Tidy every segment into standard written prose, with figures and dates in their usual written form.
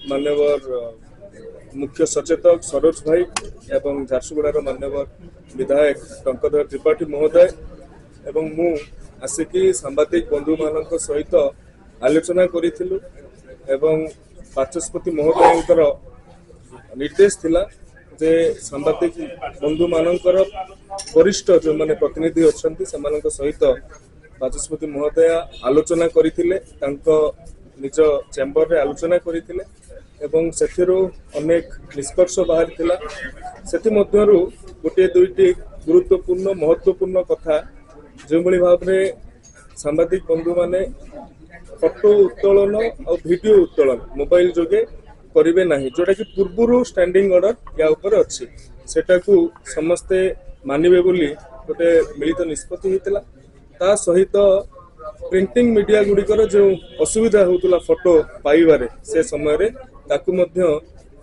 मान्यवर मुख्य सचेतक सरोज भाई एवं झारसुगुड़ार मान्यवर विधायक टंकधर त्रिपाठी महोदय एवं मु आसिकी सांबादिक बंधु मान सहित आलोचना करिथिलु एवं बाचस्पति महोदय निर्देश थिला जे सांबादिक बंधु मानकर वरिष्ठ जो माने प्रतिनिधि अछंती सेमानक सहित बाचस्पति महोदय आलोचना करिथिले तांको निज चेम्बर रे आलोचना करिथिले एवं सेथिरो अनेक निष्कर्ष बाहर थिला सेति मध्यरु गोटे दुईटी गुरुत्वपूर्ण महत्वपूर्ण कथा जो भली भाव रे सांबादिक बंधु माने फोटो उत्तोलन और वीडियो उत्तोलन मोबाइल जोगे करिवे नाही जोटा कि पूर्वरु स्टैंडिंग ऑर्डर या ऊपर अछि सेटा को समस्ते मानिबे बोली गोटे मिलित निष्पत्ति हितला ता सहित प्रिंटिंग मीडिया गुड़िकर जो असुविधा होतला फोटो पाइबारे से समय रे ताकू मध्य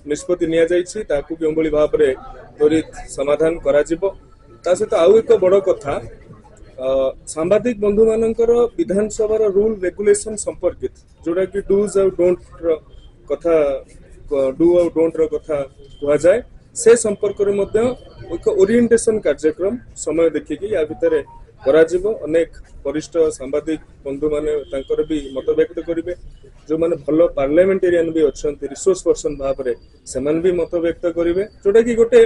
निष्पत्ति निया जाइछि ताकू केउबली भाव रे त्वरित समाधान करा जिवो ता सहित आउ एक बड़ कथा सांबादिक बंधु मानकर विधानसभा रूल रेगुलेशन संपर्कित जोड़ा कि डूज और डोंट कथा डू और डोंट कथा कह जाए से संपर्क रे मध्य एक ओरिएंटेशन कार्यक्रम समय देखिकी या भितर करा जिवो अनेक वरिष्ठ सांबादिक बंधु माने तांकर भी मत व्यक्त करिवे जो माने भलो पार्लियामेंटेरियन भी अछंती रिसोर्स पर्सन भाव रे सेमान भी मत व्यक्त करिवे जोटा कि गोटे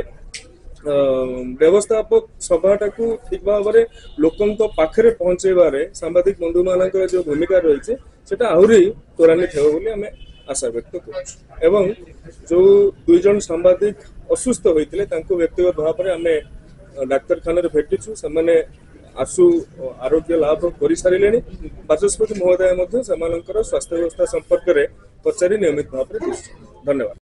व्यवस्थापक सभाटा को ठीक भाव में लोकंक पाखरे पहुंचेबारे सांबादिक बंधु मानकर जो भूमिका रही सेटा आहुरी त्वरान्वित हेबो बोली हमें आशा व्यक्त करूँ एवं जो दुई जन सांबादिक असुस्थ होइतिले तांको व्यक्तिगत भाव में हमें डाक्तरखाना भेटिछु से आशु आरोग्य लाभ कर सारे बाचस्पति महोदय स्वास्थ्य व्यवस्था संपर्क में पचारि नियमित भाव में धन्यवाद।